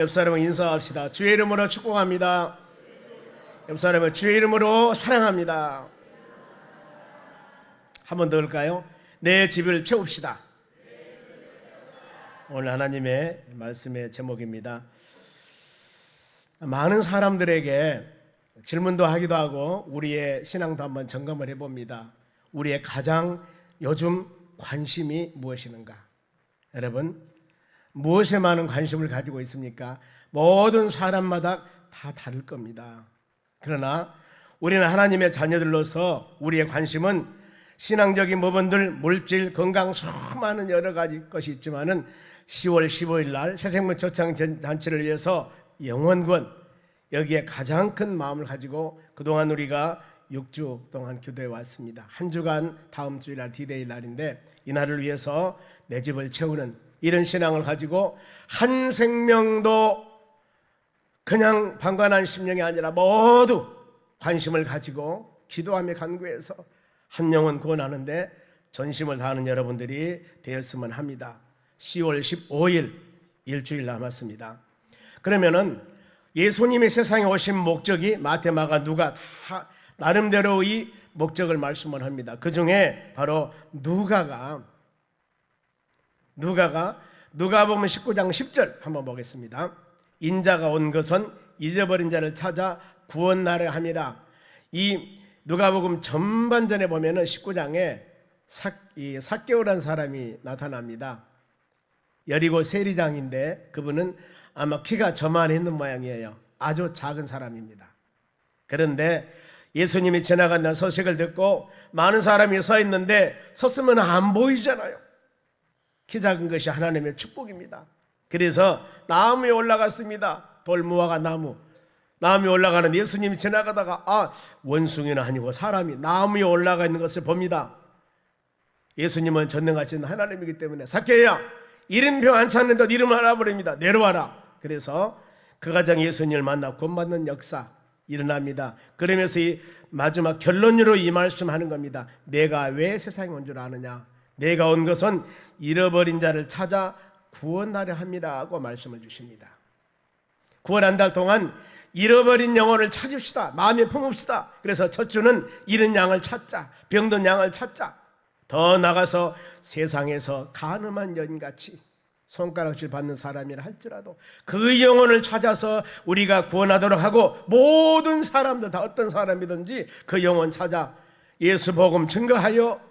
옆 사람을 인사합시다. 주의 이름으로 축복합니다. 옆 사람을 주의 이름으로 사랑합니다. 한 번 더 할까요? 내 집을 채웁시다. 오늘 하나님의 말씀의 제목입니다. 많은 사람들에게 질문도 하기도 하고 우리의 신앙도 한번 점검을 해봅니다. 우리의 가장 요즘 관심이 무엇이는가? 여러분, 무엇에 많은 관심을 가지고 있습니까? 모든 사람마다 다 다를 겁니다. 그러나 우리는 하나님의 자녀들로서 우리의 관심은 신앙적인 부분들, 물질, 건강, 수많은 여러 가지 것이 있지만은 10월 15일 날 새생명 초청 잔치를 위해서 영원권, 여기에 가장 큰 마음을 가지고 그동안 우리가 6주 동안 교대해 왔습니다. 한 주간 다음 주일 날 D-Day 날인데 이 날을 위해서 내 집을 채우는 이런 신앙을 가지고 한 생명도 그냥 방관한 심령이 아니라 모두 관심을 가지고 기도하며 간구해서 한 영혼 구원하는데 전심을 다하는 여러분들이 되었으면 합니다. 10월 15일 일주일 남았습니다. 그러면은 예수님이 세상에 오신 목적이 마태, 마가, 누가 다 나름대로의 목적을 말씀을 합니다. 그 중에 바로 누가가 누가복음 19장 10절 한번 보겠습니다. 인자가 온 것은 잊어버린 자를 찾아 구원하려 함이라. 이 누가복음 전반전에 보면은 19장에 삭개오라는 사람이 나타납니다. 여리고 세리장인데 그분은 아마 키가 저만 있는 모양이에요. 아주 작은 사람입니다. 그런데 예수님이 지나간다는 소식을 듣고 많은 사람이 서 있는데 섰으면 안 보이잖아요. 키 작은 것이 하나님의 축복입니다. 그래서 나무 위에 올라갔습니다. 돌무화과 나무 위에 올라가는 예수님이 지나가다가 원숭이는 아니고 사람이 나무 위에 올라가 있는 것을 봅니다. 예수님은 전능하신 하나님이기 때문에 삭개야, 이름표 안 찾는 것 이름을 알아버립니다. 내려와라. 그래서 그 가정 예수님을 만나 구원받는 역사 일어납니다. 그러면서 이 마지막 결론으로 이 말씀하는 겁니다. 내가 왜 세상에 온 줄 아느냐? 내가 온 것은 잃어버린 자를 찾아 구원하려 합니다 하고 말씀을 주십니다. 구원 한 달 동안 잃어버린 영혼을 찾읍시다. 마음에 품읍시다. 그래서 첫 주는 잃은 양을 찾자, 병든 양을 찾자. 더 나가서 세상에서 가늠한 여인같이 손가락질 받는 사람이라 할지라도 그 영혼을 찾아서 우리가 구원하도록 하고, 모든 사람들 다 어떤 사람이든지 그 영혼 찾아 예수 복음 증거하여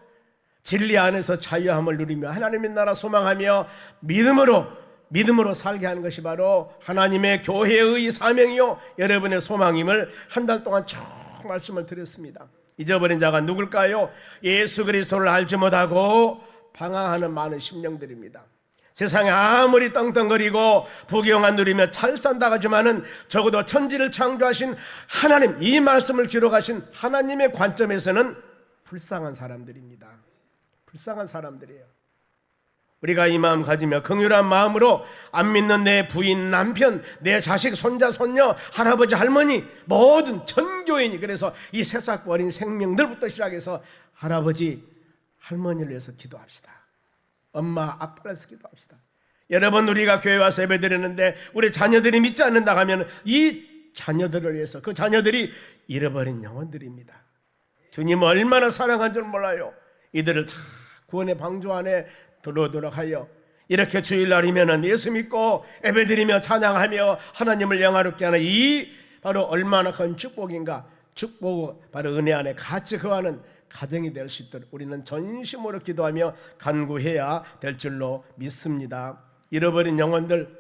진리 안에서 자유함을 누리며 하나님의 나라 소망하며 믿음으로 살게 하는 것이 바로 하나님의 교회의 사명이요 여러분의 소망임을 한 달 동안 쭉 말씀을 드렸습니다. 잊어버린 자가 누굴까요? 예수 그리스도를 알지 못하고 방황하는 많은 심령들입니다. 세상에 아무리 떵떵거리고 부귀영화 누리며 잘 산다 하지만은 적어도 천지를 창조하신 하나님, 이 말씀을 기록하신 하나님의 관점에서는 불쌍한 사람들입니다. 불쌍한 사람들이에요. 우리가 이 마음 가지며 긍휼한 마음으로 안 믿는 내 부인, 남편, 내 자식, 손자, 손녀, 할아버지, 할머니, 모든 전교인이, 그래서 이 새싹 어린 생명들부터 시작해서 할아버지, 할머니를 위해서 기도합시다. 엄마, 아빠를 위해서 기도합시다. 여러분, 우리가 교회 와서 예배드리는데 우리 자녀들이 믿지 않는다 하면 이 자녀들을 위해서, 그 자녀들이 잃어버린 영혼들입니다. 주님을 얼마나 사랑한 줄 몰라요. 이들을 다 구원의 방주 안에 들어오도록 하여 이렇게 주일날이면은 예수 믿고 예배드리며 찬양하며 하나님을 영화롭게 하는 이 바로 얼마나 큰 축복인가. 축복, 바로 은혜 안에 같이 거하는 가정이 될 수 있도록 우리는 전심으로 기도하며 간구해야 될 줄로 믿습니다. 잃어버린 영혼들,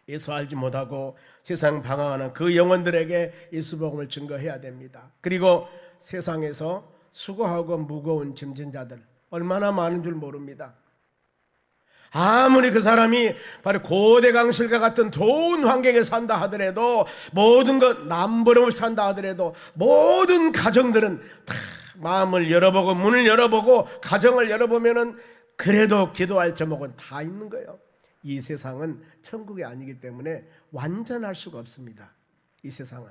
예수 알지 못하고 세상 방황하는 그 영혼들에게 예수 복음을 증거해야 됩니다. 그리고 세상에서 수고하고 무거운 짐진 자들 얼마나 많은 줄 모릅니다. 아무리 그 사람이 바로 고대 강실과 같은 좋은 환경에 산다 하더라도, 모든 것 남부름을 산다 하더라도, 모든 가정들은 다 마음을 열어보고 문을 열어보고 가정을 열어보면은 그래도 기도할 제목은 다 있는 거예요. 이 세상은 천국이 아니기 때문에 완전할 수가 없습니다. 이 세상은.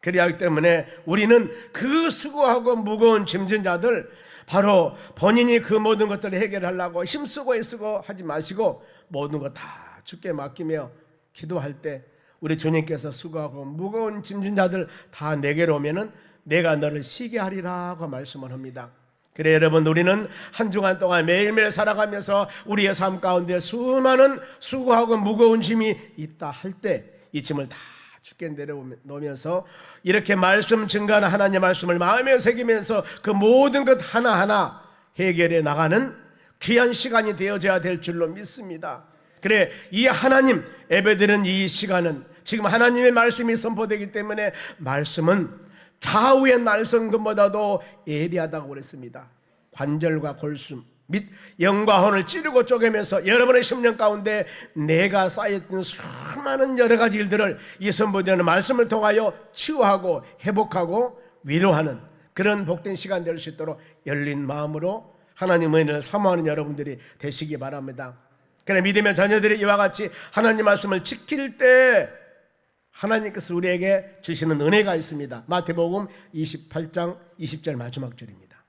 그리하기 때문에 우리는 그 수고하고 무거운 짐진 자들, 바로 본인이 그 모든 것들을 해결하려고 힘쓰고 애쓰고 하지 마시고 모든 것 다 주께 맡기며 기도할 때 우리 주님께서 수고하고 무거운 짐진 자들 다 내게로 오면은 내가 너를 쉬게 하리라고 말씀을 합니다. 그래 여러분, 우리는 한 주간 동안 매일매일 살아가면서 우리의 삶 가운데 수많은 수고하고 무거운 짐이 있다 할 때 이 짐을 다 주께 내려놓으면서 이렇게 말씀 증거하는 하나님의 말씀을 마음에 새기면서 그 모든 것 하나하나 해결해 나가는 귀한 시간이 되어져야 될 줄로 믿습니다. 그래, 이 하나님 예배드리는 이 시간은 지금 하나님의 말씀이 선포되기 때문에 말씀은 좌우의 날성금보다도 예리하다고 그랬습니다. 관절과 골수 및 영과 혼을 찌르고 쪼개면서 여러분의 심령 가운데 내가 쌓였던 수많은 여러 가지 일들을 이 선포되는 말씀을 통하여 치유하고 회복하고 위로하는 그런 복된 시간 될 수 있도록 열린 마음으로 하나님의 은혜를 사모하는 여러분들이 되시기 바랍니다. 그래, 믿음의 자녀들이 이와 같이 하나님 말씀을 지킬 때 하나님께서 우리에게 주시는 은혜가 있습니다. 마태복음 28장 20절 마지막 줄입니다.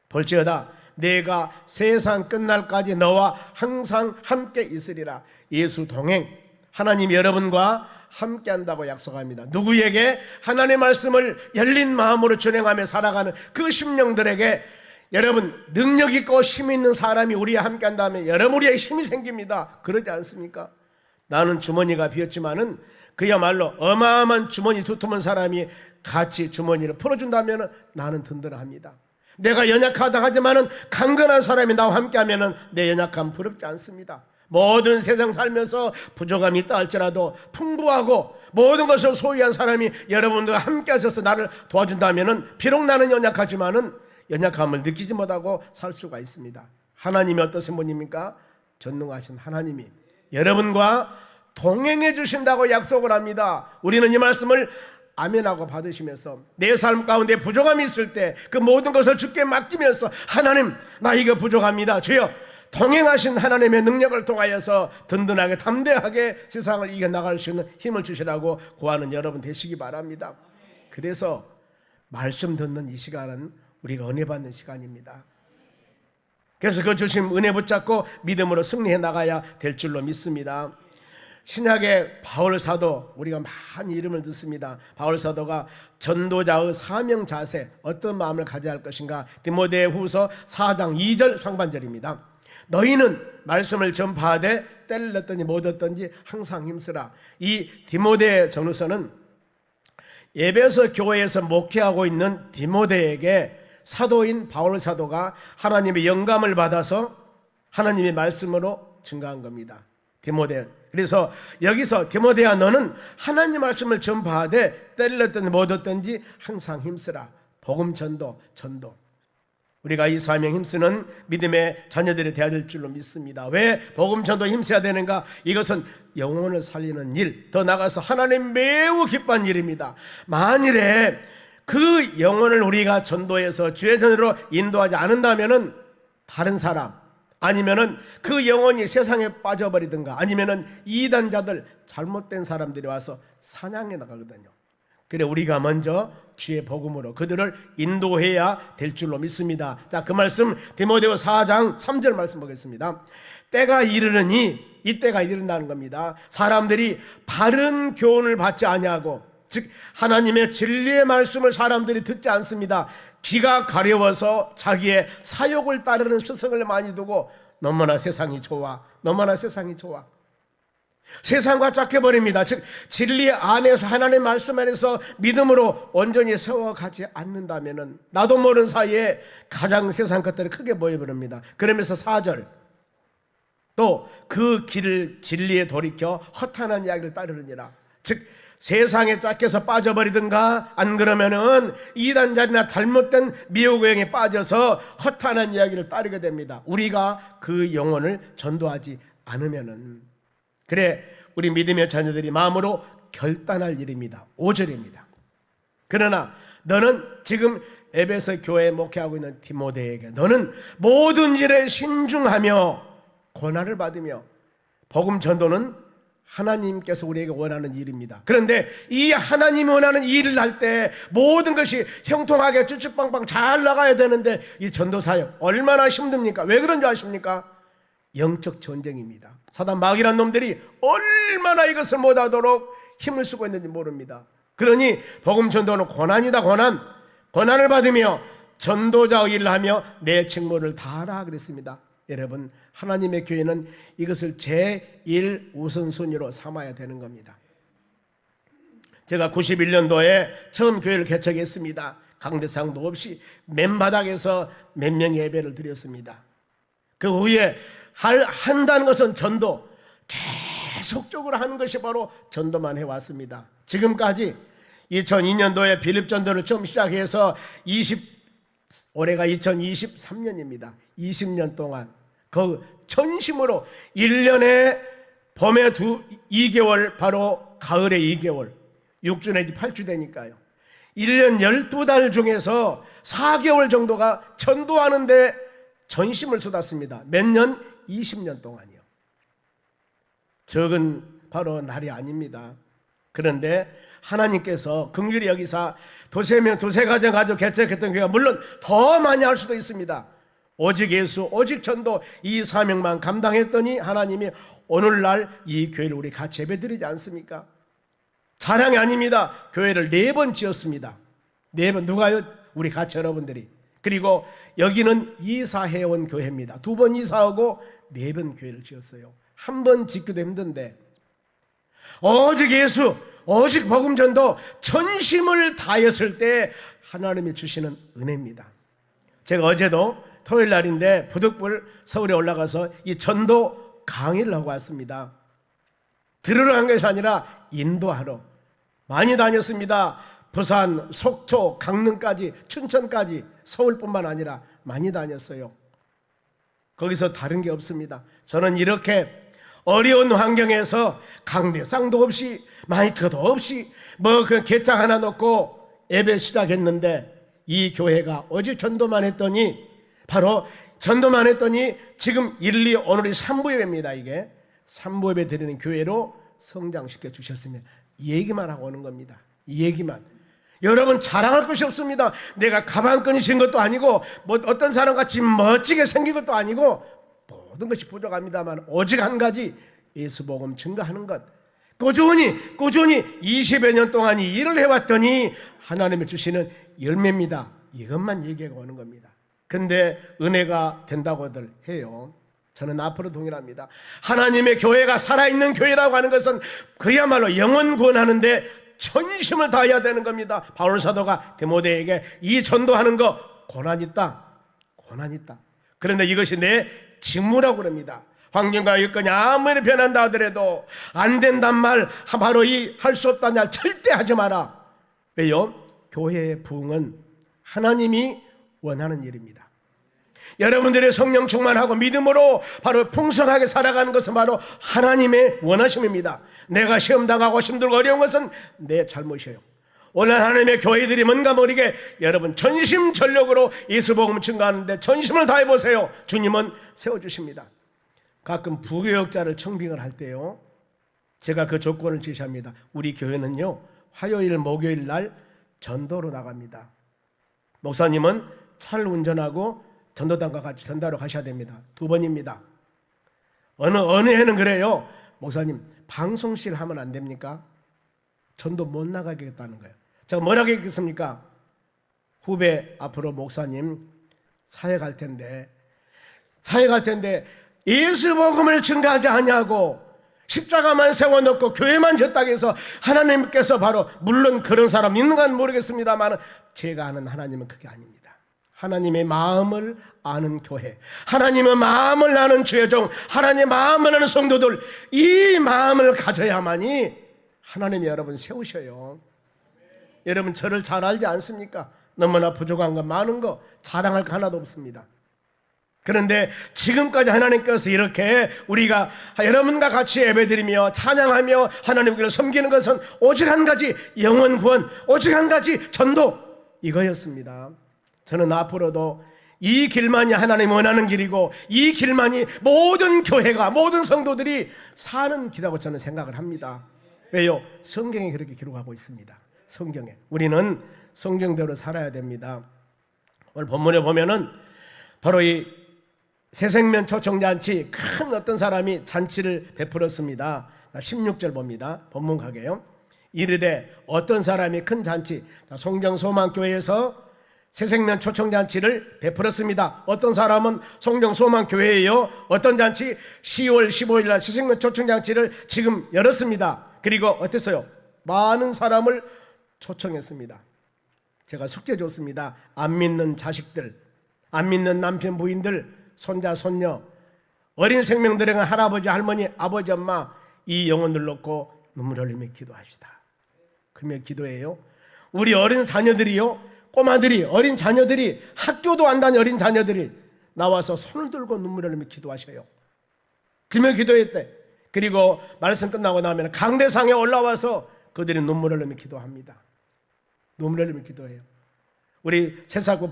볼지어다 내가 세상 끝날까지 너와 항상 함께 있으리라. 예수 동행, 하나님 여러분과 함께 한다고 약속합니다. 누구에게? 하나님의 말씀을 열린 마음으로 준행하며 살아가는 그 심령들에게 여러분, 능력 있고 힘 있는 사람이 우리와 함께 한다면 여러분 우리의 힘이 생깁니다. 그러지 않습니까? 나는 주머니가 비었지만은 그야말로 어마어마한 주머니 두툼한 사람이 같이 주머니를 풀어준다면 나는 든든합니다. 내가 연약하다 하지만은 강건한 사람이 나와 함께하면은 내 연약함 부럽지 않습니다. 모든 세상 살면서 부족함이 있다 할지라도 풍부하고 모든 것을 소유한 사람이 여러분들과 함께 하셔서 나를 도와준다면은 비록 나는 연약하지만은 연약함을 느끼지 못하고 살 수가 있습니다. 하나님이 어떠신 분입니까? 전능하신 하나님이 여러분과 동행해 주신다고 약속을 합니다. 우리는 이 말씀을 아멘하고 받으시면서 내 삶 가운데 부족함이 있을 때 그 모든 것을 주께 맡기면서 하나님, 나 이거 부족합니다. 주여, 동행하신 하나님의 능력을 통하여서 든든하게 담대하게 세상을 이겨나갈 수 있는 힘을 주시라고 구하는 여러분 되시기 바랍니다. 그래서 말씀 듣는 이 시간은 우리가 은혜 받는 시간입니다. 그래서 그 주신 은혜 붙잡고 믿음으로 승리해 나가야 될 줄로 믿습니다. 신약의 바울 사도, 우리가 많이 이름을 듣습니다. 바울 사도가 전도자의 사명 자세, 어떤 마음을 가져야 할 것인가? 디모데 후서 4장 2절 상반절입니다. 너희는 말씀을 전파하되 때를 넣든지 못 얻든지 항상 힘쓰라. 이 디모데 전후서는 에베소 교회에서 목회하고 있는 디모데에게 사도인 바울 사도가 하나님의 영감을 받아서 하나님의 말씀으로 증거한 겁니다. 디모데, 그래서 여기서 디모데야 너는 하나님 말씀을 전파하되 때를 얻든지 못 얻든지 항상 힘쓰라. 복음 전도. 우리가 이 사명 힘쓰는 믿음의 자녀들이 되어야 될 줄로 믿습니다. 왜 복음 전도 힘써야 되는가? 이것은 영혼을 살리는 일, 더 나아가서 하나님 매우 기뻐한 일입니다. 만일에 그 영혼을 우리가 전도해서 주의 전으로 인도하지 않는다면은 다른 사람, 아니면은 그 영혼이 세상에 빠져버리든가 아니면은 이단자들, 잘못된 사람들이 와서 사냥해 나가거든요. 그래, 우리가 먼저 주의 복음으로 그들을 인도해야 될 줄로 믿습니다. 자, 그 말씀 디모데후 4장 3절 말씀 보겠습니다. 때가 이르르니, 이 때가 이른다는 겁니다. 사람들이 바른 교훈을 받지 아니하고, 즉 하나님의 진리의 말씀을 사람들이 듣지 않습니다. 귀가 가려워서 자기의 사욕을 따르는 스승을 많이 두고 너무나 세상이 좋아. 세상과 짝해버립니다. 즉 진리 안에서 하나님의 말씀 안에서 믿음으로 온전히 세워가지 않는다면 나도 모르는 사이에 가장 세상 것들이 크게 보여버립니다. 그러면서 4절 또 그 길을 진리에 돌이켜 허탄한 이야기를 따르느니라. 즉 세상에 짝해서 빠져버리든가 안 그러면은 이단자리나 잘못된 미혹행에 빠져서 허탄한 이야기를 따르게 됩니다. 우리가 그 영혼을 전도하지 않으면은. 그래, 우리 믿음의 자녀들이 마음으로 결단할 일입니다. 5절입니다. 그러나 너는 지금 에베소 교회에 목회하고 있는 디모데에게 너는 모든 일에 신중하며 고난을 받으며, 복음 전도는 하나님께서 우리에게 원하는 일입니다. 그런데 이 하나님이 원하는 일을 할 때 모든 것이 형통하게 쭈쭈빵빵 잘 나가야 되는데 이 전도사역 얼마나 힘듭니까? 왜 그런 줄 아십니까? 영적 전쟁입니다. 사단 마귀란 놈들이 얼마나 이것을 못하도록 힘을 쓰고 있는지 모릅니다. 그러니 복음 전도는 고난이다. 고난을 받으며 전도자 일을 하며 내 직무를 다하라 그랬습니다. 여러분, 하나님의 교회는 이것을 제1 우선순위로 삼아야 되는 겁니다. 제가 91년도에 처음 교회를 개척했습니다. 강대상도 없이 맨바닥에서 몇 명의 예배를 드렸습니다. 그 후에 한다는 것은 전도, 계속적으로 하는 것이 바로 전도만 해왔습니다. 지금까지 2002년도에 빌립 전도를 처음 시작해서 올해가 2023년입니다. 20년 동안 그 전심으로 1년에 봄에 2개월, 바로 가을에 2개월, 6주 내지 8주 되니까요. 1년 12달 중에서 4개월 정도가 전도하는데 전심을 쏟았습니다. 몇 년? 20년 동안이요. 적은 바로 날이 아닙니다. 그런데 하나님께서 긍휼히 여기사 두세 가정 가지고 개척했던 교회가 물론 더 많이 할 수도 있습니다. 오직 예수, 오직 전도, 이 사명만 감당했더니 하나님이 오늘날 이 교회를 우리 같이 예배드리지 않습니까? 자랑이 아닙니다. 교회를 4번 지었습니다. 4번. 누가요? 우리 같이 여러분들이. 그리고 여기는 이사해온 교회입니다. 2번 이사하고 4번 교회를 지었어요. 한 번 짓기도 힘든데 오직 예수, 오직 복음 전도, 전심을 다했을 때 하나님이 주시는 은혜입니다. 제가 어제도 토요일 날인데 부득불 서울에 올라가서 이 전도 강의를 하고 왔습니다. 들으러 간 것이 아니라 인도하러 많이 다녔습니다. 부산, 속초, 강릉까지, 춘천까지, 서울뿐만 아니라 많이 다녔어요. 거기서 다른 게 없습니다. 저는 이렇게 어려운 환경에서 강대상도 없이 마이크도 없이 그 개장 하나 놓고 예배 시작했는데 이 교회가 어제 전도만 했더니 바로 전도만 했더니 지금 1, 2, 오늘이 3부 예배입니다. 이게 3부 예배 드리는 교회로 성장시켜 주셨습니다. 이 얘기만 하고 오는 겁니다. 이 얘기만. 여러분, 자랑할 것이 없습니다. 내가 가방끈이 진 것도 아니고 어떤 사람같이 멋지게 생긴 것도 아니고 모든 것이 부족합니다만 오직 한 가지, 예수복음 증거하는 것. 꾸준히 20여 년 동안 이 일을 해왔더니 하나님이 주시는 열매입니다. 이것만 얘기하고 오는 겁니다. 근데 은혜가 된다고들 해요. 저는 앞으로 동일합니다. 하나님의 교회가 살아있는 교회라고 하는 것은 그야말로 영혼 구원하는데 전심을 다해야 되는 겁니다. 바울 사도가 디모데에게 이 전도하는 거 고난 있다. 그런데 이것이 내 직무라고 그럽니다. 환경과 여건이 아무리 변한다 하더라도 안 된단 말, 바로 이 할 수 없다는 말 절대 하지 마라. 왜요? 교회의 부흥은 하나님이 원하는 일입니다. 여러분들의 성령 충만하고 믿음으로 바로 풍성하게 살아가는 것은 바로 하나님의 원하심입니다. 내가 시험 당하고 힘들고 어려운 것은 내 잘못이에요. 오늘 하나님의 교회들이 뭔가 모르게 여러분 전심전력으로 예수복음 증거하는데 전심을 다해보세요. 주님은 세워주십니다. 가끔 부교역자를 청빙을 할 때요, 제가 그 조건을 제시합니다. 우리 교회는요, 화요일 목요일 날 전도로 나갑니다. 목사님은 차를 운전하고 전도단과 같이 전도하러 가셔야 됩니다. 2번입니다. 어느 해는 그래요. 목사님, 방송실 하면 안 됩니까? 전도 못 나가겠다는 거예요. 제가 뭐라고 했겠습니까? 후배 앞으로 목사님 사회 갈 텐데 예수 복음을 증거하지 않냐고 십자가만 세워놓고 교회만 졌다고 해서 하나님께서 바로, 물론 그런 사람 있는 건 모르겠습니다만 제가 아는 하나님은 그게 아닙니다. 하나님의 마음을 아는 교회, 하나님의 마음을 아는 주의 종, 하나님의 마음을 아는 성도들, 이 마음을 가져야만이 하나님이 여러분 세우셔요. 여러분, 저를 잘 알지 않습니까? 너무나 부족한 거 많은 거 자랑할 거 하나도 없습니다. 그런데 지금까지 하나님께서 이렇게 우리가 여러분과 같이 예배드리며 찬양하며 하나님을 섬기는 것은 오직 한 가지, 영혼 구원, 오직 한 가지, 전도, 이거였습니다. 저는 앞으로도 이 길만이 하나님 원하는 길이고 이 길만이 모든 교회가, 모든 성도들이 사는 길이라고 저는 생각을 합니다. 왜요? 성경에 그렇게 기록하고 있습니다. 성경에. 우리는 성경대로 살아야 됩니다. 오늘 본문에 보면은 바로 이 새생명 초청잔치, 큰 어떤 사람이 잔치를 베풀었습니다. 16절 봅니다. 본문 가게요. 이르되 어떤 사람이 큰 잔치, 송정소망교회에서 새생명 초청잔치를 베풀었습니다. 어떤 사람은 송정소망교회예요. 어떤 잔치? 10월 15일 날 새생명 초청잔치를 지금 열었습니다. 그리고 어땠어요? 많은 사람을 초청했습니다. 제가 숙제 줬습니다. 안 믿는 자식들, 안 믿는 남편 부인들, 손자 손녀, 어린 생명들에게 할아버지 할머니 아버지 엄마 이 영혼들 놓고 눈물 흘리며 기도합시다. 그러면 기도해요. 우리 어린 자녀들이요, 꼬마들이, 어린 자녀들이, 학교도 안 다닌 어린 자녀들이 나와서 손을 들고 눈물 흘리며 기도하셔요. 그러면 기도했대. 그리고 말씀 끝나고 나면 강대상에 올라와서 그들이 눈물 흘리며 기도합니다. 눈물 흘리며 기도해요. 우리 새사구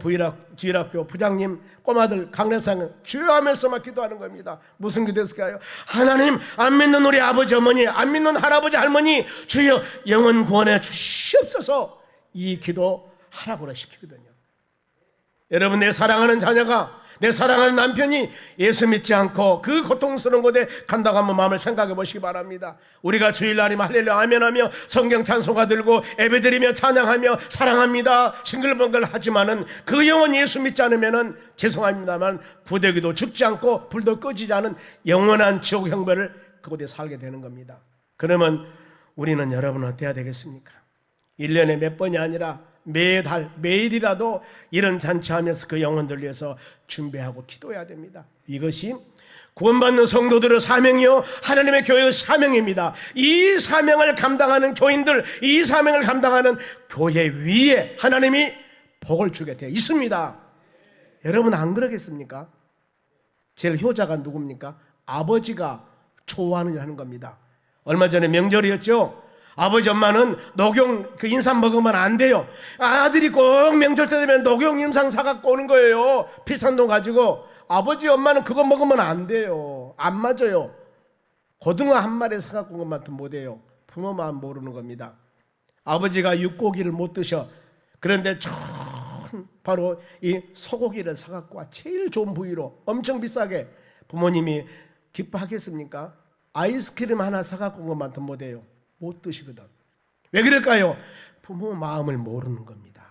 주일학교 부장님 꼬마들 강례상은 주여 하면서만 기도하는 겁니다. 무슨 기도했을까요? 하나님, 안 믿는 우리 아버지 어머니, 안 믿는 할아버지 할머니 주여 영혼 구원해 주시옵소서. 이 기도 하라고 시키거든요. 여러분, 내 사랑하는 자녀가, 내 사랑하는 남편이 예수 믿지 않고 그 고통스러운 곳에 간다고 한번 마음을 생각해 보시기 바랍니다. 우리가 주일날이면 할렐루야 아멘하며 성경 찬송가 들고 예배드리며 찬양하며 사랑합니다 싱글벙글 하지만은 그 영혼 예수 믿지 않으면은 죄송합니다만 구더기도 죽지 않고 불도 꺼지지 않은 영원한 지옥 형벌을 그곳에 살게 되는 겁니다. 그러면 우리는 여러분 어때야 되겠습니까? 1년에 몇 번이 아니라 매달 매일이라도 이런 잔치하면서 그 영혼들 위해서 준비하고 기도해야 됩니다. 이것이 구원받는 성도들의 사명이요, 하나님의 교회의 사명입니다. 이 사명을 감당하는 교인들, 이 사명을 감당하는 교회 위에 하나님이 복을 주게 되어 있습니다. 여러분 안 그러겠습니까? 제일 효자가 누굽니까? 아버지가 좋아하는 일 하는 겁니다. 얼마 전에 명절이었죠. 아버지 엄마는 녹용 그 인삼 먹으면 안 돼요. 아들이 꼭 명절 때 되면 녹용 인삼 사갖고 오는 거예요. 비싼 돈 가지고. 아버지 엄마는 그거 먹으면 안 돼요. 안 맞아요. 고등어 한 마리 사갖고 온 것만큼 못해요. 부모 마음 모르는 겁니다. 아버지가 육고기를 못 드셔. 그런데 바로 이 소고기를 사갖고 와. 제일 좋은 부위로 엄청 비싸게. 부모님이 기뻐하겠습니까? 아이스크림 하나 사갖고 온 것만큼 못해요. 못 드시거든. 왜 그럴까요? 부모 마음을 모르는 겁니다.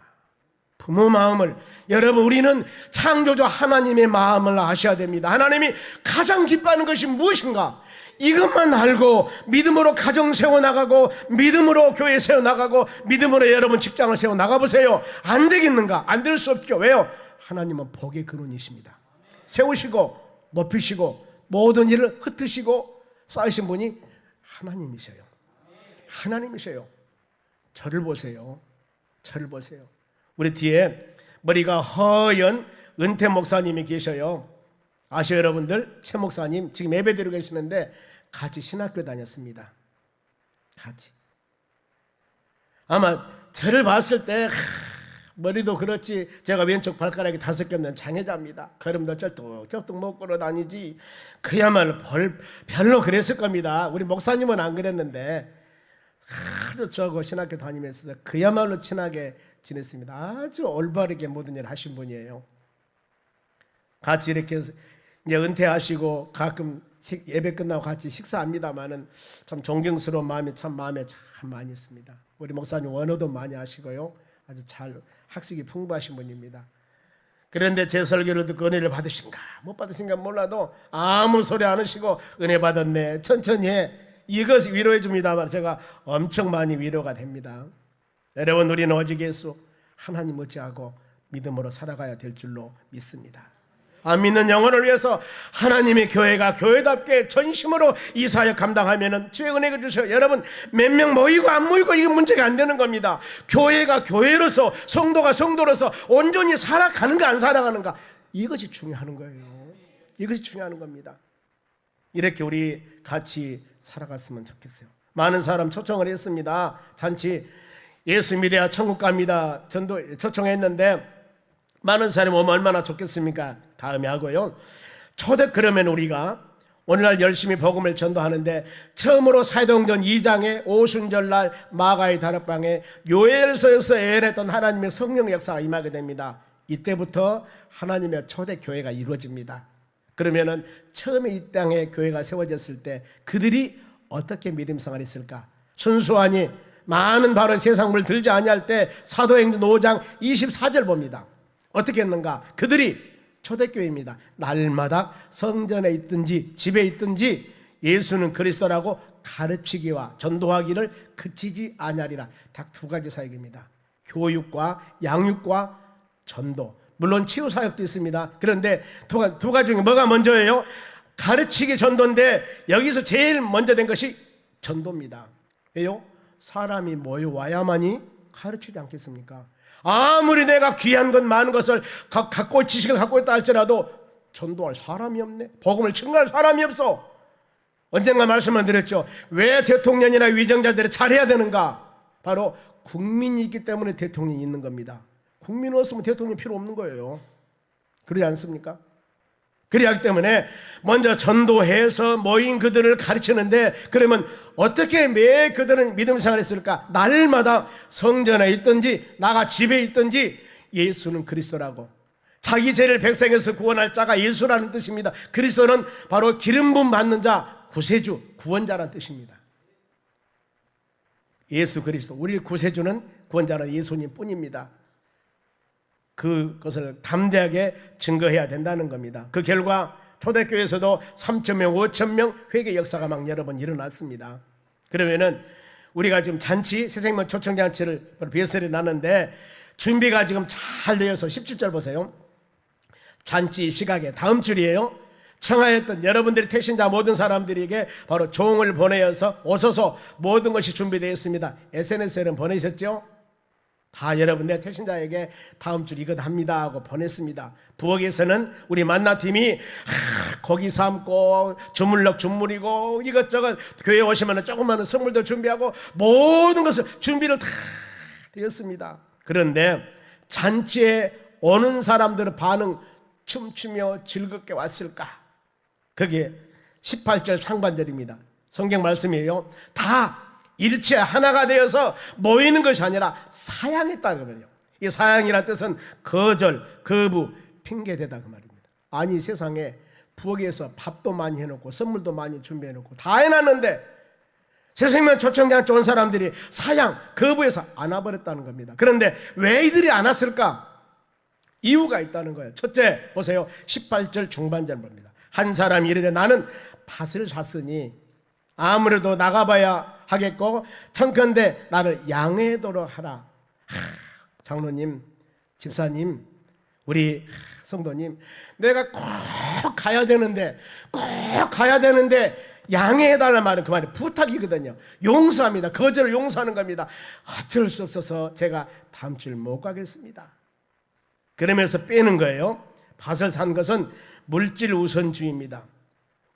부모 마음을. 여러분, 우리는 창조주 하나님의 마음을 아셔야 됩니다. 하나님이 가장 기뻐하는 것이 무엇인가? 이것만 알고 믿음으로 가정 세워나가고 믿음으로 교회 세워나가고 믿음으로 여러분 직장을 세워나가보세요. 안 되겠는가? 안 될 수 없죠. 왜요? 하나님은 복의 근원이십니다. 세우시고 높이시고 모든 일을 흩으시고 쌓으신 분이 하나님이셔요. 하나님이세요. 저를 보세요. 저를 보세요. 우리 뒤에 머리가 허연 은퇴 목사님이 계셔요. 아시죠 여러분들? 최 목사님 지금 예배드리고 계시는데 같이 신학교 다녔습니다. 같이. 아마 저를 봤을 때 머리도 그렇지 제가 왼쪽 발가락이 5개 없는 장애자입니다. 걸음도 쩔뚝쩔뚝 못 걸어 다니지. 그야말로 별로 그랬을 겁니다. 우리 목사님은 안 그랬는데 하도 저하고 신학교 다니면서 그야말로 친하게 지냈습니다. 아주 올바르게 모든 일 하신 분이에요. 같이 이렇게 이제 은퇴하시고 가끔 예배 끝나고 같이 식사합니다만은 참 존경스러운 마음이 참 많이 있습니다. 우리 목사님 원어도 많이 하시고요. 아주 잘 학식이 풍부하신 분입니다. 그런데 제 설교를 듣고 은혜를 받으신가 못 받으신가 몰라도 아무 소리 안 하시고 은혜 받았네 천천히 해. 이것이 위로해 줍니다만 제가 엄청 많이 위로가 됩니다. 여러분, 우리는 오직 예수 하나님 의지하고 믿음으로 살아가야 될 줄로 믿습니다. 안 믿는 영혼을 위해서 하나님의 교회가 교회답게 전심으로 이 사역 감당하면은 주의 은혜가 주셔요. 여러분, 몇 명 모이고 안 모이고 이게 문제가 안 되는 겁니다. 교회가 교회로서 성도가 성도로서 온전히 살아가는가 안 살아가는가 이것이 중요한 거예요. 이것이 중요한 겁니다. 이렇게 우리 같이 살아갔으면 좋겠어요. 많은 사람 초청을 했습니다. 잔치 예수 믿어야 천국 갑니다. 전도 초청했는데 많은 사람이 오면 얼마나 좋겠습니까? 다음에 하고요. 그러면 우리가 오늘날 열심히 복음을 전도하는데 처음으로 사도행전 2장의 오순절날 마가의 다락방에 요엘서에서 예언했던 하나님의 성령 역사가 임하게 됩니다. 이때부터 하나님의 초대 교회가 이루어집니다. 그러면은 처음에 이 땅에 교회가 세워졌을 때 그들이 어떻게 믿음 생활을 했을까? 순수하니 많은 바로 세상물 들지 아니할 때 사도행전 5장 24절 봅니다. 어떻게 했는가? 그들이 초대교회입니다. 날마다 성전에 있든지 집에 있든지 예수는 그리스도라고 가르치기와 전도하기를 그치지 아니하리라. 딱 두 가지 사역입니다. 교육과 양육과 전도. 물론 치유 사역도 있습니다. 그런데 두 가지 중에 뭐가 먼저예요? 가르치기 전도인데 여기서 제일 먼저 된 것이 전도입니다. 왜요? 사람이 모여와야만이 가르치지 않겠습니까? 아무리 내가 귀한 것 많은 것을 갖고 지식을 갖고 있다 할지라도 전도할 사람이 없네. 복음을 증거할 사람이 없어. 언젠가 말씀을 드렸죠. 왜 대통령이나 위정자들이 잘해야 되는가? 바로 국민이 있기 때문에 대통령이 있는 겁니다. 국민 없으면 대통령이 필요 없는 거예요. 그러지 않습니까? 그래야 하기 때문에 먼저 전도해서 모인 그들을 가르치는데, 그러면 어떻게 매 그들은 믿음 생활을 했을까? 날마다 성전에 있든지 나가 집에 있든지 예수는 그리스도라고, 자기 죄를 백성에서 구원할 자가 예수라는 뜻입니다. 그리스도는 바로 기름 부음 받는 자, 구세주, 구원자라는 뜻입니다. 예수 그리스도, 우리 구세주는 구원자는 예수님 뿐입니다. 그것을 담대하게 증거해야 된다는 겁니다. 그 결과 초대교회에서도 3,000명, 5,000명 회개 역사가 막 여러 번 일어났습니다. 그러면은 우리가 지금 잔치, 새생명 초청잔치를 비해서를 나는데 준비가 지금 잘 되어서 17절 보세요. 잔치 시각에 다음 줄이에요. 청하였던 여러분들이 태신자 모든 사람들에게 바로 종을 보내어서 오소서 모든 것이 준비되어 있습니다. SNS에는 보내셨죠? 다 여러분 내 태신자에게 다음 주 이것 합니다 하고 보냈습니다. 부엌에서는 우리 만나팀이 고기 삶고 주물럭 주물이고 이것저것 교회 오시면 조그마한 선물도 준비하고 모든 것을 준비를 다 되었습니다. 그런데 잔치에 오는 사람들의 반응, 춤추며 즐겁게 왔을까? 그게 18절 상반절입니다. 성경 말씀이에요. 다 일체 하나가 되어서 모이는 것이 아니라 사양했다는 말이에요. 이 사양이라는 뜻은 거절, 거부, 핑계대다 그 말입니다. 아니 세상에 부엌에서 밥도 많이 해놓고 선물도 많이 준비해놓고 다 해놨는데 새생명 초청장에 온 사람들이 사양, 거부해서 안 와버렸다는 겁니다. 그런데 왜 이들이 안 왔을까? 이유가 있다는 거예요. 첫째 보세요. 18절 중반절 봅니다. 한 사람이 이르되 나는 밭을 샀으니 아무래도 나가봐야 하겠고 청컨대 나를 양해도록 하라. 장로님, 집사님, 우리 성도님, 내가 꼭 가야 되는데 양해해달라는 말은 그 말이 부탁이거든요. 용서합니다. 거절을 용서하는 겁니다. 어쩔 수 없어서 제가 다음 주를 못 가겠습니다. 그러면서 빼는 거예요. 밭을 산 것은 물질 우선주의입니다.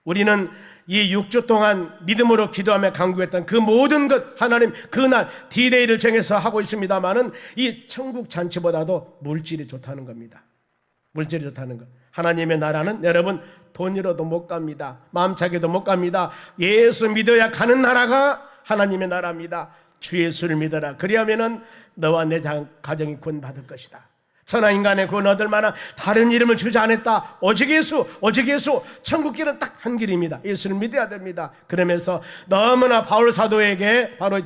우리는 이 6주 동안 믿음으로 기도하며 강구했던 그 모든 것 하나님 그날 D-Day를 정해서 하고 있습니다만은 이 천국 잔치보다도 물질이 좋다는 겁니다. 물질이 좋다는 것. 하나님의 나라는 여러분 돈으로도 못 갑니다. 마음차게도 못 갑니다. 예수 믿어야 가는 나라가 하나님의 나라입니다. 주 예수를 믿어라. 그리하면은 너와 내 가정이 구원받을 것이다. 천하 인간의 구원 얻을 만한 다른 이름을 주지 않았다. 오직 예수, 오직 예수. 천국길은 딱 한 길입니다. 예수를 믿어야 됩니다. 그러면서 너무나 바울 사도에게 바로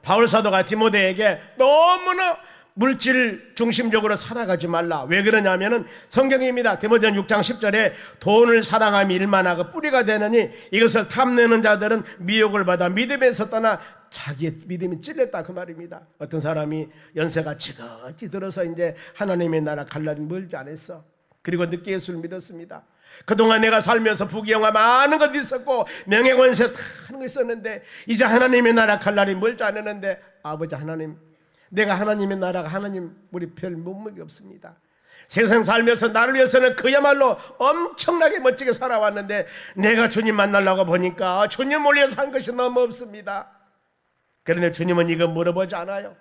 바울 사도가 디모데에게 너무나 물질 중심적으로 살아가지 말라. 왜 그러냐면은 성경입니다. 디모데전 6장 10절에 돈을 사랑함이 일만하고 뿌리가 되느니 이것을 탐내는 자들은 미혹을 받아 믿음에서 떠나 자기의 믿음이 찔렸다 그 말입니다. 어떤 사람이 연세가 지긋이 들어서 이제 하나님의 나라 갈 날이 멀지 않았어. 그리고 늦게 예수를 믿었습니다. 그동안 내가 살면서 부귀영화 많은 것 있었고 명예권세 다 하는 거 있었는데 이제 하나님의 나라 갈 날이 멀지 않았는데 아버지 하나님, 내가 하나님의 나라가 하나님 우리 별 몸무게 없습니다. 세상 살면서 나를 위해서는 그야말로 엄청나게 멋지게 살아왔는데 내가 주님 만나려고 보니까 주님 몰려 산 것이 너무 없습니다. 그런데 주님은 이거 물어보지 않아요.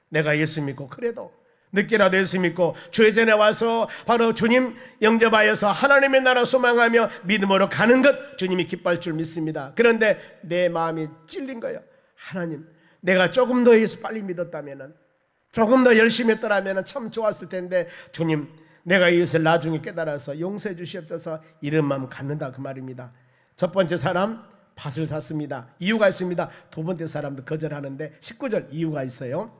내가 예수 믿고 그래도 늦게라도 예수 믿고 주의 전에 와서 바로 주님 영접하여서 하나님의 나라 소망하며 믿음으로 가는 것 주님이 기뻐할 줄 믿습니다. 그런데 내 마음이 찔린 거예요. 하나님, 내가 조금 더 예수 빨리 믿었다면, 조금 더 열심히 했더라면 참 좋았을 텐데 주님, 내가 이것을 나중에 깨달아서 용서해 주시옵소서 이런 마음 갖는다 그 말입니다. 첫 번째 사람 밭을 샀습니다. 이유가 있습니다. 두 번째 사람도 거절하는데 19절 이유가 있어요.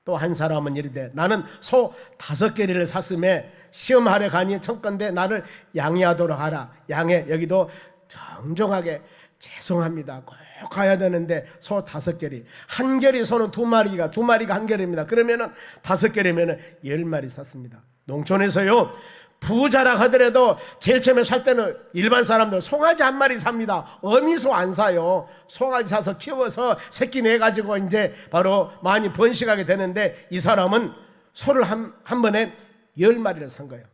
또 한 사람은 이르되 나는 소 5개리를 샀음에 시험하러 가니 청건대 나를 양해하도록 하라. 양해 여기도 정정하게 죄송합니다. 꼭 가야 되는데 소 5개리, 한 개리 소는 2마리가 한 개리입니다. 그러면은 5개리면은 10마리 샀습니다. 농촌에서요 부자라 하더라도 제일 처음에 살 때는 일반 사람들 송아지 한 마리 삽니다. 어미소 안 사요. 송아지 사서 키워서 새끼 내가지고 이제 바로 많이 번식하게 되는데 이 사람은 소를 한 번에 10마리를 산 거예요.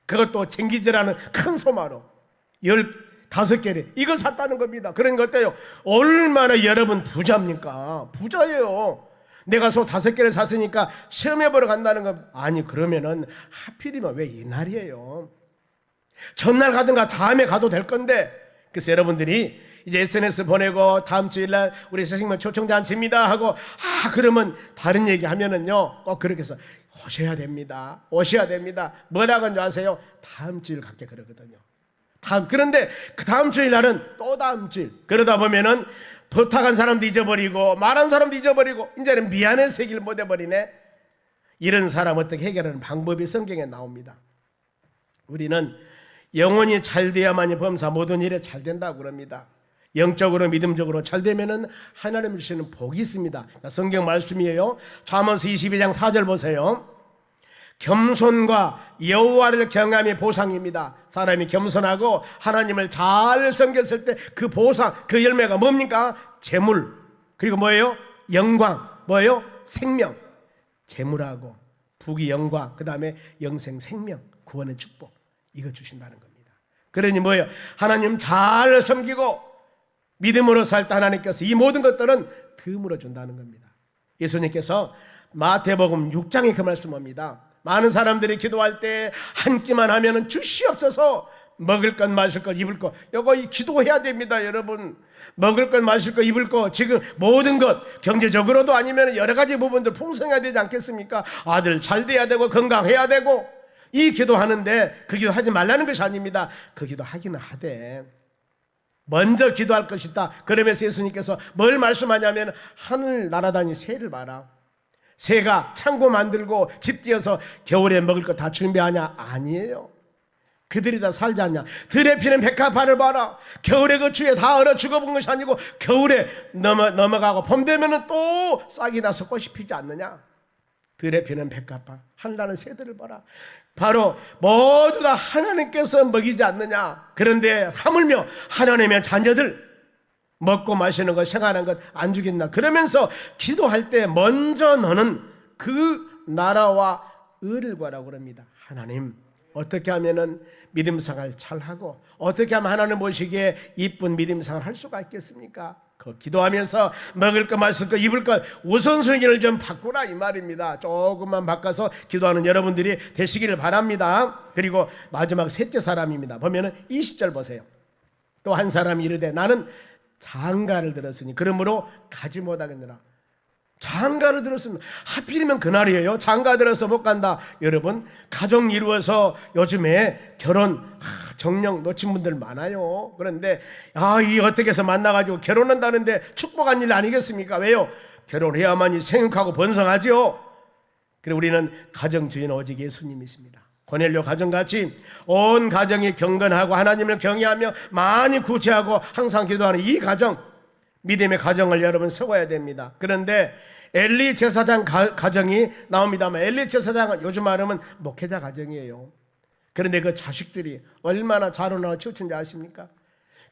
그것도 쟁기지라는 큰 소마로 15개리 이걸 샀다는 겁니다. 그러니까 어때요? 얼마나 여러분 부자입니까? 부자예요. 내가 소 5개를 샀으니까 시험해 보러 간다는 거 아니 그러면은 하필이면 왜 이날이에요? 전날 가든가 다음에 가도 될 건데. 그래서 여러분들이 이제 SNS 보내고 다음 주일날 우리 새생명 초청잔치입니다 하고 그러면 다른 얘기 하면은요 꼭 그렇게 해서 오셔야 됩니다. 뭐라고 하는지 아세요? 다음 주일 갈게 그러거든요. 그런데 그 다음 주일날은 또 다음 주일 그러다 보면은 부탁한 사람도 잊어버리고 말한 사람도 잊어버리고 이제는 미안해서 얘기를 못해버리네. 이런 사람 어떻게 해결하는 방법이 성경에 나옵니다. 우리는 영혼이 잘 돼야만이 범사 모든 일에 잘 된다고 그럽니다. 영적으로 믿음적으로 잘 되면은 하나님 주시는 복이 있습니다. 성경 말씀이에요. 잠언서 22장 4절 보세요. 겸손과 여호와를 경외함이 보상입니다. 사람이 겸손하고 하나님을 잘 섬겼을 때 그 보상, 그 열매가 뭡니까? 재물, 그리고 뭐예요? 영광, 뭐예요? 생명. 재물하고 부귀 영광, 그 다음에 영생 생명, 구원의 축복, 이거 주신다는 겁니다. 그러니 뭐예요? 하나님 잘 섬기고 믿음으로 살 때 하나님께서 이 모든 것들은 덤으로 준다는 겁니다. 예수님께서 마태복음 6장에 그 말씀합니다. 많은 사람들이 기도할 때 한 끼만 하면은 주시옵소서. 먹을 것, 마실 것, 입을 것, 이거 기도해야 됩니다, 여러분. 먹을 것, 마실 것, 입을 것, 지금 모든 것, 경제적으로도 아니면 여러 가지 부분들 풍성해야 되지 않겠습니까? 아들 잘 돼야 되고 건강해야 되고 이 기도하는데 그 기도하지 말라는 것이 아닙니다. 그 기도하기는 하되 먼저 기도할 것이다. 그러면서 예수님께서 뭘 말씀하냐면 하늘 날아다니 새를 봐라. 새가 창고 만들고 집 지어서 겨울에 먹을 거 다 준비하냐? 아니에요. 그들이 다 살지 않냐? 들에 피는 백합화를 봐라. 겨울에 그 추위에 다 얼어 죽어본 것이 아니고 겨울에 넘어가고 봄 되면은 또 싹이 나서 꽃이 피지 않느냐? 들에 피는 백합화, 하늘나는 새들을 봐라. 바로 모두 다 하나님께서 먹이지 않느냐? 그런데 하물며 하나님의 자녀들 먹고 마시는 것, 생활하는 것 안 주겠나? 그러면서 기도할 때 먼저 너는 그 나라와 의를 구하라고 그럽니다. 하나님, 어떻게 하면은 믿음 생활 잘하고 어떻게 하면 하나님 보시기에 이쁜 믿음 생활 할 수가 있겠습니까? 그 기도하면서 먹을 것, 마실 것, 입을 것 우선순위를 좀 바꾸라 이 말입니다. 조금만 바꿔서 기도하는 여러분들이 되시기를 바랍니다. 그리고 마지막 셋째 사람입니다. 보면은 20절 보세요. 또 한 사람이 이르되 나는 장가를 들었으니 그러므로 가지 못하겠느라. 장가를 들었으면 하필이면 그날이에요. 장가 들어서 못 간다. 여러분 가정 이루어서 요즘에 결혼 정령 놓친 분들 많아요. 그런데 이 어떻게 해서 만나가지고 결혼한다는데 축복한 일 아니겠습니까? 왜요? 결혼해야만이 생육하고 번성하죠. 그리고 우리는 가정 주인 오직 예수님이십니다. 고넬료 가정같이 온 가정이 경건하고 하나님을 경외하며 많이 구제하고 항상 기도하는 이 가정, 믿음의 가정을 여러분 세워야 됩니다. 그런데 엘리 제사장 가정이 나옵니다만 엘리 제사장은 요즘 말하면 목회자 가정이에요. 그런데 그 자식들이 얼마나 자로나고 치우친지 아십니까?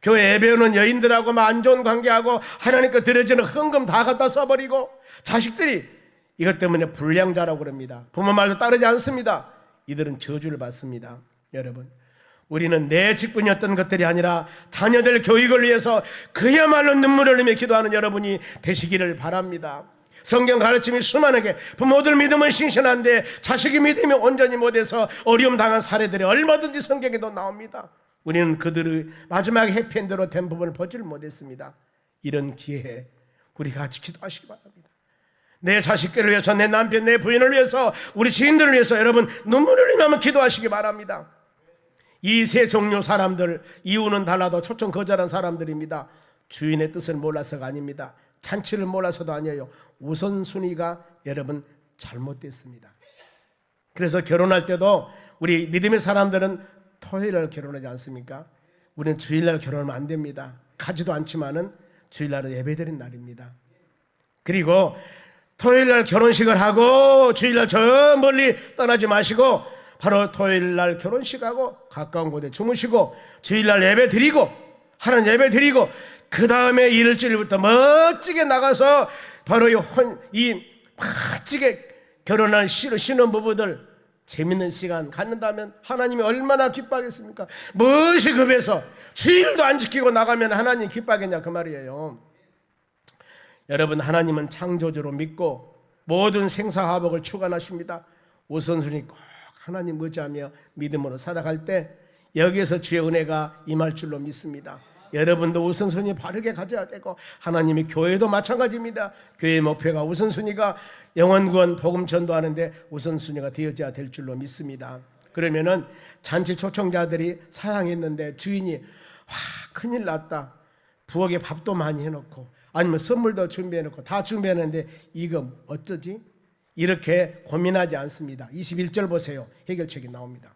교회 예배오는 여인들하고 안 좋은 관계하고 하나님께 드려지는 헌금 다 갖다 써버리고 자식들이 이것 때문에 불량자라고 그럽니다. 부모 말도 따르지 않습니다. 이들은 저주를 받습니다. 여러분 우리는 내 직분이었던 것들이 아니라 자녀들 교육을 위해서 그야말로 눈물을 흘리며 기도하는 여러분이 되시기를 바랍니다. 성경 가르침이 수많게 부모들 믿음은 신신한데 자식이 믿음이 온전히 못해서 어려움 당한 사례들이 얼마든지 성경에도 나옵니다. 우리는 그들의 마지막 해피엔드로 된 부분을 보지를 못했습니다. 이런 기회에 우리 같이 기도하시기 바랍니다. 내 자식들을 위해서, 내 남편, 내 부인을 위해서, 우리 지인들을 위해서 여러분 눈물을 흘리며 기도하시기 바랍니다. 이 세 종류 사람들, 이유는 달라도 초청 거절한 사람들입니다. 주인의 뜻을 몰라서가 아닙니다. 잔치를 몰라서도 아니에요. 우선순위가 여러분 잘못됐습니다. 그래서 결혼할 때도 우리 믿음의 사람들은 토요일날 결혼하지 않습니까? 우리는 주일날 결혼하면 안 됩니다. 가지도 않지만은 주일날은 예배드린 날입니다. 그리고 토요일날 결혼식을 하고 주일날 저 멀리 떠나지 마시고 바로 토요일날 결혼식하고 가까운 곳에 주무시고 주일날 예배드리고 하나님 예배드리고 그 다음에 일주일부터 멋지게 나가서 바로 이 멋지게 결혼한 신혼부부들 재밌는 시간 갖는다면 하나님이 얼마나 기뻐하겠습니까? 무엇이 급해서 주일도 안 지키고 나가면 하나님 기뻐하겠냐 그 말이에요. 여러분, 하나님은 창조주로 믿고 모든 생사화복을 주관하십니다. 우선순위 꼭 하나님 의지하며 믿음으로 살아갈 때 여기에서 주의 은혜가 임할 줄로 믿습니다. 여러분도 우선순위 바르게 가져야 되고 하나님이 교회도 마찬가지입니다. 교회의 목표가 우선순위가 영혼구원 복음 전도하는데 우선순위가 되어져야 될 줄로 믿습니다. 그러면은 잔치 초청자들이 사양했는데 주인이 와 큰일 났다, 부엌에 밥도 많이 해놓고 아니면 선물도 준비해놓고 다 준비했는데 이거 어쩌지? 이렇게 고민하지 않습니다. 21절 보세요. 해결책이 나옵니다.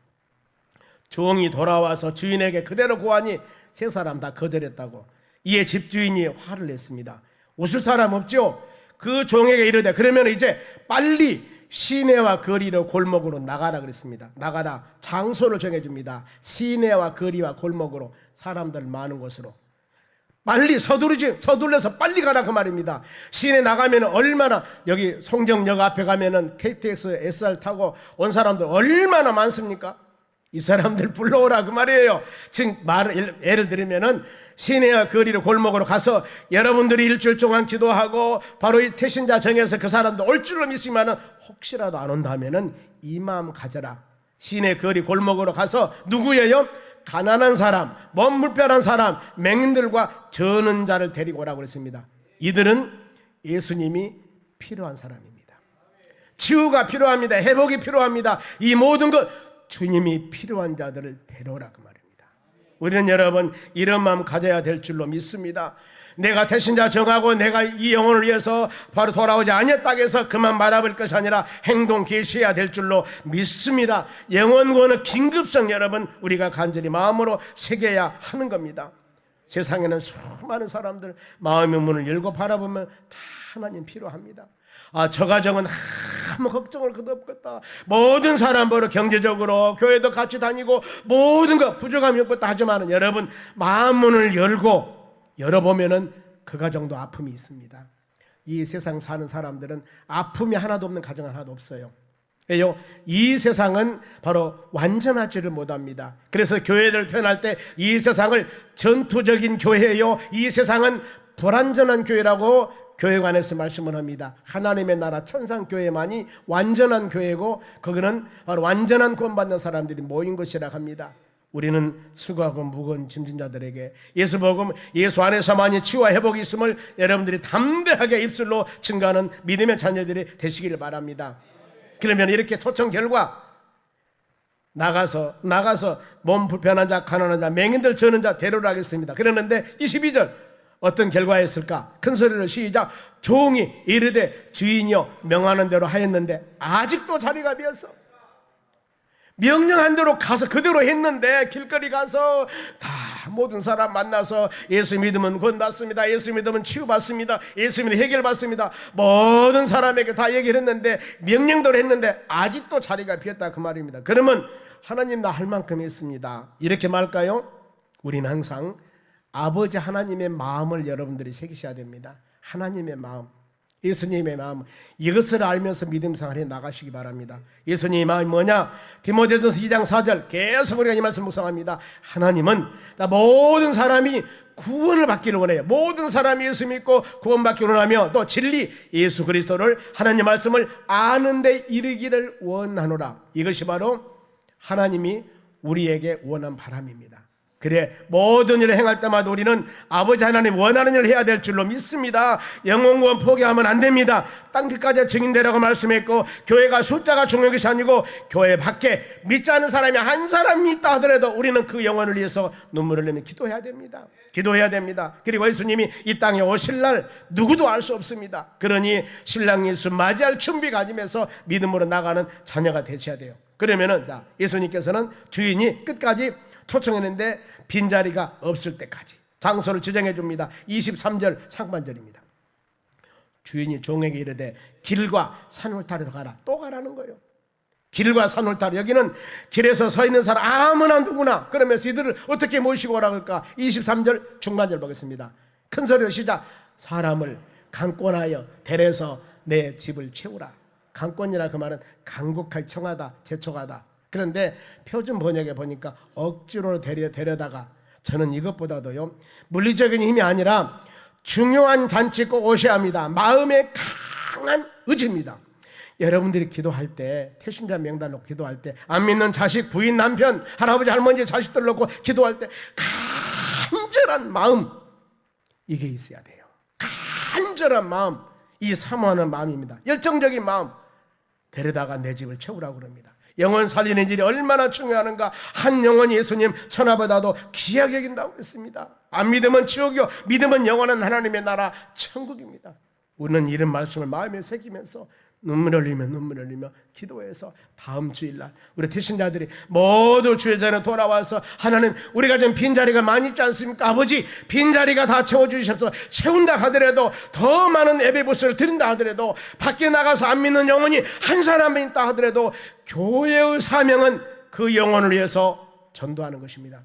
종이 돌아와서 주인에게 그대로 고하니 세 사람 다 거절했다고. 이에 집주인이 화를 냈습니다. 웃을 사람 없죠? 그 종에게 이르되 그러면 이제 빨리 시내와 거리로 골목으로 나가라 그랬습니다. 나가라, 장소를 정해줍니다. 시내와 거리와 골목으로, 사람들 많은 곳으로 빨리 서둘러서 빨리 가라 그 말입니다. 시내 나가면 얼마나, 여기 송정역 앞에 가면은 KTX, SR 타고 온 사람들 얼마나 많습니까? 이 사람들 불러오라 그 말이에요. 지금 예를 들면은 시내와 거리로 골목으로 가서 여러분들이 일주일 동안 기도하고 바로 이 태신자 정해서 그 사람도 올 줄로 믿으시면은 혹시라도 안 온다면은 이 마음 가져라. 시내 거리 골목으로 가서 누구예요? 가난한 사람, 몸 불편한 사람, 맹인들과 저는 자를 데리고 오라고 그랬습니다. 이들은 예수님이 필요한 사람입니다. 치유가 필요합니다. 회복이 필요합니다. 이 모든 것 주님이 필요한 자들을 데려오라 그 말입니다. 우리는 여러분 이런 마음 가져야 될 줄로 믿습니다. 내가 태신자 정하고 내가 이 영혼을 위해서 바로 돌아오지 않았다고 해서 그만 말아버릴 것이 아니라 행동 개시해야 될 줄로 믿습니다. 영혼구원의 긴급성 여러분 우리가 간절히 마음으로 새겨야 하는 겁니다. 세상에는 수많은 사람들 마음의 문을 열고 바라보면 다 하나님 필요합니다. 저 가정은 아무 걱정을 없겠다. 모든 사람 보러 경제적으로 교회도 같이 다니고 모든 것 부족함이 없겠다 하지만 여러분 마음 문을 열어보면은 그 가정도 아픔이 있습니다. 이 세상 사는 사람들은 아픔이 하나도 없는 가정 하나도 없어요. 왜요? 이 세상은 바로 완전하지를 못합니다. 그래서 교회를 표현할 때 이 세상을 전투적인 교회예요, 이 세상은 불완전한 교회라고 교회관에서 말씀을 합니다. 하나님의 나라 천상교회만이 완전한 교회고 거기는 바로 완전한 구원받는 사람들이 모인 것이라고 합니다. 우리는 수고하고 무거운 짐진 자들에게 예수 복음, 예수 안에서만이 치유와 회복이 있음을 여러분들이 담대하게 입술로 증거하는 믿음의 자녀들이 되시기를 바랍니다. 그러면 이렇게 초청 결과 나가서 몸 불편한 자, 가난한 자, 맹인들, 저는 자 데려오라 하겠습니다. 그러는데 22절 어떤 결과였을까? 큰 소리로 시작. 종이 이르되 주인이여 명하는 대로 하였는데 아직도 자리가 비었어. 명령한 대로 가서 그대로 했는데 길거리 가서 다 모든 사람 만나서 예수 믿으면 구원받습니다, 예수 믿으면 치유받습니다, 예수 믿으면 해결받습니다, 모든 사람에게 다 얘기를 했는데 명령대로 했는데 아직도 자리가 비었다 그 말입니다. 그러면 하나님 나 할 만큼 했습니다 이렇게 말까요? 우리는 항상 아버지 하나님의 마음을 여러분들이 새기셔야 됩니다. 하나님의 마음, 예수님의 마음, 이것을 알면서 믿음 생활에 나가시기 바랍니다. 예수님의 마음이 뭐냐? 디모데전서 2장 4절 계속 우리가 이 말씀 묵상합니다. 하나님은 모든 사람이 구원을 받기를 원해요. 모든 사람이 예수 믿고 구원받기를 원하며 또 진리 예수 그리스도를 하나님 말씀을 아는 데 이르기를 원하노라. 이것이 바로 하나님이 우리에게 원한 바람입니다. 그래 모든 일을 행할 때마다 우리는 아버지 하나님 원하는 일을 해야 될 줄로 믿습니다. 영혼구원 포기하면 안 됩니다. 땅끝까지 증인되라고 말씀했고, 교회가 숫자가 중요한 것이 아니고 교회 밖에 믿지 않는 사람이 한 사람 있다 하더라도 우리는 그 영혼을 위해서 눈물을 흘리며 기도해야 됩니다. 기도해야 됩니다. 그리고 예수님이 이 땅에 오실 날 누구도 알 수 없습니다. 그러니 신랑 예수 맞이할 준비 가지면서 믿음으로 나가는 자녀가 되셔야 돼요. 그러면은 예수님께서는 주인이 끝까지 초청했는데 빈자리가 없을 때까지 장소를 지정해 줍니다. 23절 상반절입니다. 주인이 종에게 이르되 길과 산울타리로 가라. 또 가라는 거예요. 길과 산울타리. 여기는 길에서 서 있는 사람 아무나 누구나. 그러면서 이들을 어떻게 모시고 오라고 할까? 23절 중반절 보겠습니다. 큰 소리로 시작. 사람을 강권하여 데려서 내 집을 채우라. 강권이라 그 말은 간곡하게 청하다, 재촉하다. 그런데 표준 번역에 보니까 억지로 데려다가, 저는 이것보다도요 물리적인 힘이 아니라 중요한 잔치 꼭 오셔야 합니다. 마음의 강한 의지입니다. 여러분들이 기도할 때, 태신자 명단 놓고 기도할 때, 안 믿는 자식, 부인, 남편, 할아버지, 할머니, 자식들 놓고 기도할 때 간절한 마음, 이게 있어야 돼요. 간절한 마음, 이 사모하는 마음입니다. 열정적인 마음. 데려다가 내 집을 채우라고 그럽니다. 영혼 살리는 일이 얼마나 중요한가. 한 영혼이 예수님 천하보다도 귀하게 여긴다고 했습니다. 안 믿으면 지옥이요, 믿으면 영원한 하나님의 나라 천국입니다. 우리는 이런 말씀을 마음에 새기면서 눈물 흘리며 기도해서 다음 주일날 우리 태신자들이 모두 주의 전에 돌아와서, 하나님 우리가 좀 빈자리가 많이 있지 않습니까? 아버지 빈자리가 다 채워주셔서, 채운다 하더라도, 더 많은 예배 부스를 드린다 하더라도, 밖에 나가서 안 믿는 영혼이 한 사람 있다 하더라도 교회의 사명은 그 영혼을 위해서 전도하는 것입니다.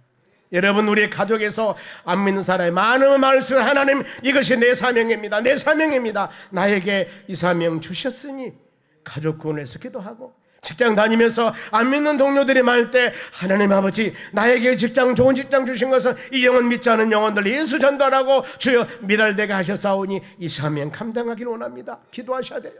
여러분, 우리의 가족에서 안 믿는 사람이 많은 말씀을, 하나님 이것이 내 사명입니다, 내 사명입니다, 나에게 이 사명 주셨으니 가족 구원에서 기도하고, 직장 다니면서 안 믿는 동료들이 많을 때, 하나님 아버지 나에게 직장, 좋은 직장 주신 것은 이 영혼 믿지 않은 영혼들 예수 전달하고 주여 미랄되게 하셨사오니 이 사명 감당하기를 원합니다. 기도하셔야 돼요.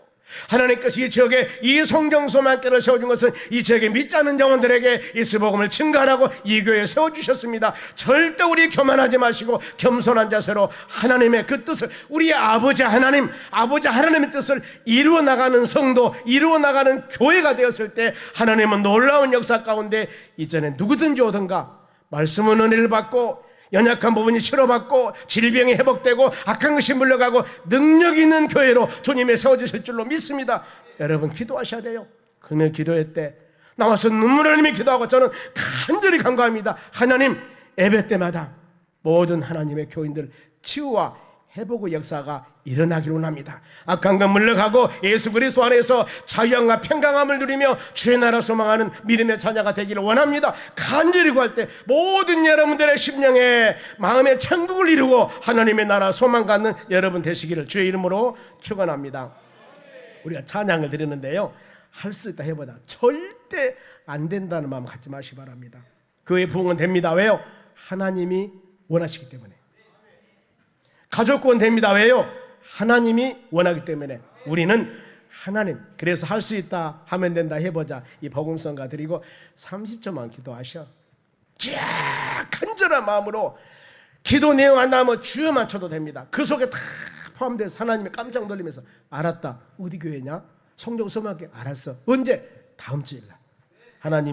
하나님께서 이 지역에 이 성경소만교를 세워준 것은 이 지역에 믿지 않는 영혼들에게 예수복음을 증거하라고 이 교회에 세워주셨습니다. 절대 우리 교만하지 마시고 겸손한 자세로 하나님의 그 뜻을, 우리의 아버지 하나님, 아버지 하나님의 뜻을 이루어 나가는 성도, 이루어 나가는 교회가 되었을 때 하나님은 놀라운 역사 가운데 이전에 누구든지 오든가 말씀은 은혜를 받고, 연약한 부분이 치료받고, 질병이 회복되고, 악한 것이 물러가고, 능력 있는 교회로 주님이 세워주실 줄로 믿습니다. 여러분 기도하셔야 돼요. 그러면 기도회 때 나와서 눈물을 흘리며 기도하고, 저는 간절히 간구합니다. 하나님, 예배 때마다 모든 하나님의 교인들 치유와 회복의 역사가 일어나기를 원합니다. 악한 것 물러가고 예수 그리스도 안에서 자유함과 평강함을 누리며 주의 나라 소망하는 믿음의 자녀가 되기를 원합니다. 간절히 구할 때 모든 여러분들의 심령에 마음의 천국을 이루고 하나님의 나라 소망 갖는 여러분 되시기를 주의 이름으로 축원합니다. 우리가 찬양을 드리는데요, 할 수 있다 해보다 절대 안 된다는 마음 갖지 마시기 바랍니다. 교회 부흥은 됩니다. 왜요? 하나님이 원하시기 때문에. 가족 구원 됩니다. 왜요? 하나님이 원하기 때문에. 우리는 하나님, 그래서 할 수 있다, 하면 된다 해보자, 이 복음성가 드리고 30초만 기도하셔. 쫙 간절한 마음으로 기도 내용 안 나오면 주여만 쳐도 됩니다. 그 속에 다 포함돼서 하나님이 깜짝 놀리면서, 알았다, 어디 교회냐? 성경소망교회. 알았어. 언제? 다음 주일 날. 하나님